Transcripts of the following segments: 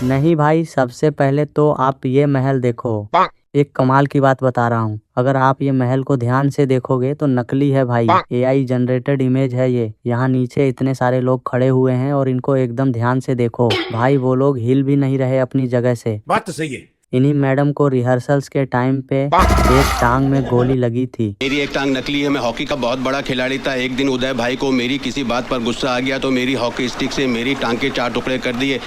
नहीं भाई, सबसे पहले तो आप ये महल देखो। एक कमाल की बात बता रहा हूँ, अगर आप ये महल को ध्यान से देखोगे तो नकली है भाई, AI जनरेटेड इमेज है ये। यहाँ नीचे इतने सारे लोग खड़े हुए हैं और इनको एकदम ध्यान से देखो भाई, वो लोग हिल भी नहीं रहे अपनी जगह से। बात तो सही है। इन्हीं मैडम को रिहर्सल्स के टाइम पे एक टांग में गोली लगी थी। मेरी एक टांग नकली है, मैं हॉकी का बहुत बड़ा खिलाड़ी था। एक दिन उदय भाई को मेरी किसी बात पर गुस्सा आ गया तो मेरी हॉकी स्टिक से मेरी टांग के 4 टुकड़े कर दिए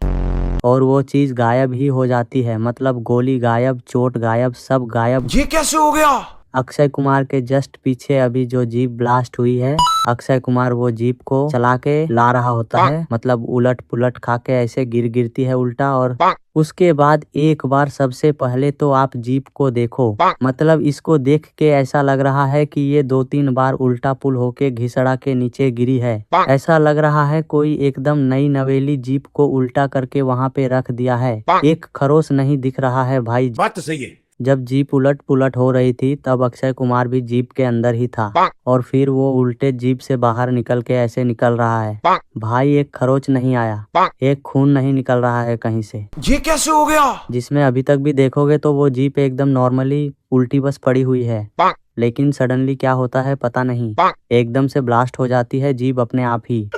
और वो चीज गायब ही हो जाती है, मतलब गोली गायब, चोट गायब, सब गायब। ये कैसे हो गया? अक्षय कुमार के जस्ट पीछे अभी जो जीप ब्लास्ट हुई है, अक्षय कुमार वो जीप को चला के ला रहा होता है, मतलब उलट पुलट खा के ऐसे गिरती है उल्टा। और उसके बाद एक बार सबसे पहले तो आप जीप को देखो, मतलब इसको देख के ऐसा लग रहा है कि ये 2-3 बार उल्टा पुल होके घिसड़ा के नीचे गिरी है। ऐसा लग रहा है कोई एकदम नई नवेली जीप को उल्टा करके वहाँ पे रख दिया है। एक खरोच नहीं दिख रहा है भाई। बात तो सही है। जब जीप उलट पुलट हो रही थी तब अक्षय कुमार भी जीप के अंदर ही था और फिर वो उल्टे जीप से बाहर निकल के ऐसे निकल रहा है भाई, एक खरोच नहीं आया, एक खून नहीं निकल रहा है कहीं से। ये कैसे हो गया? जिसमें अभी तक भी देखोगे तो वो जीप एकदम नॉर्मली उल्टी बस पड़ी हुई है, लेकिन सडनली क्या होता है पता नहीं, एकदम से ब्लास्ट हो जाती है जीप अपने आप ही।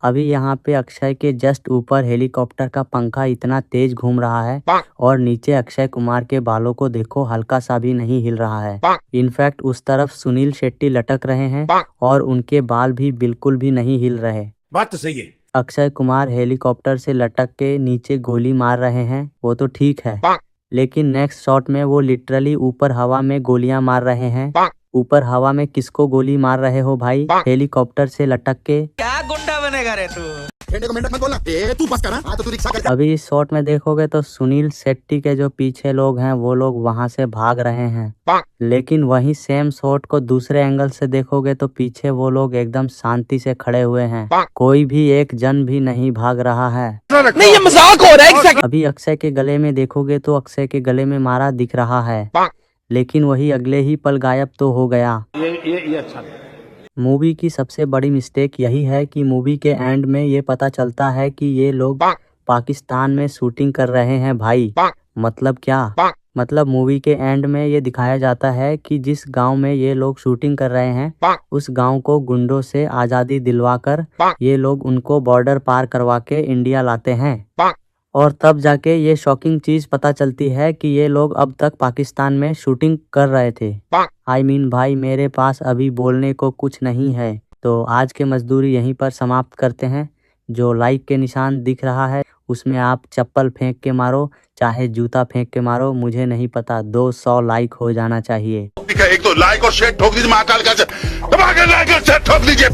अभी यहाँ पे अक्षय के जस्ट ऊपर हेलीकॉप्टर का पंखा इतना तेज घूम रहा है और नीचे अक्षय कुमार के बालों को देखो, हल्का सा भी नहीं हिल रहा है। इनफैक्ट उस तरफ सुनील शेट्टी लटक रहे हैं और उनके बाल भी बिल्कुल भी नहीं हिल रहे। बात तो सही है। अक्षय कुमार हेलीकॉप्टर से लटक के नीचे गोली मार रहे हैं, वो तो ठीक है, लेकिन नेक्स्ट शॉट में वो लिटरली ऊपर हवा में गोलियां मार रहे हैं। ऊपर हवा में किसको गोली मार रहे हो भाई? हेलीकॉप्टर से लटक के। क्या गुंडा बनेगा रे तू? मत बोलना, तू बस कर, तो तू रिक्शा कर। अभी इस शॉट में देखोगे तो सुनील शेट्टी के जो पीछे लोग हैं वो लोग वहां से भाग रहे हैं, लेकिन वही सेम शॉट को दूसरे एंगल से देखोगे तो पीछे वो लोग एकदम शांति से खड़े हुए हैं, कोई भी एक जन भी नहीं भाग रहा है। नहीं ये मजाक हो रहा है। अभी अक्षय के गले में देखोगे तो अक्षय के गले में मारा दिख रहा है, लेकिन वही अगले ही पल गायब तो हो गया। ये अच्छा। मूवी की सबसे बड़ी मिस्टेक यही है कि मूवी के एंड में ये पता चलता है कि ये लोग पाकिस्तान में शूटिंग कर रहे हैं भाई। मतलब क्या? मतलब मूवी के एंड में ये दिखाया जाता है कि जिस गांव में ये लोग शूटिंग कर रहे हैं उस गांव को गुंडों से आजादी दिलवाकर ये लोग उनको बॉर्डर पार करवा के इंडिया लाते हैं। और तब जाके ये शॉकिंग चीज पता चलती है कि ये लोग अब तक पाकिस्तान में शूटिंग कर रहे थे। I mean भाई, मेरे पास अभी बोलने को कुछ नहीं है। तो आज के मजदूरी यहीं पर समाप्त करते हैं। जो लाइक के निशान दिख रहा है उसमें आप चप्पल फेंक के मारो चाहे जूता फेंक के मारो, मुझे नहीं पता, 200 लाइक हो जाना चाहिए। एक तो लाइक और शेयर ठोक दीजिए, महाकाल का दबा के लाइक और शेयर ठोक लीजिए।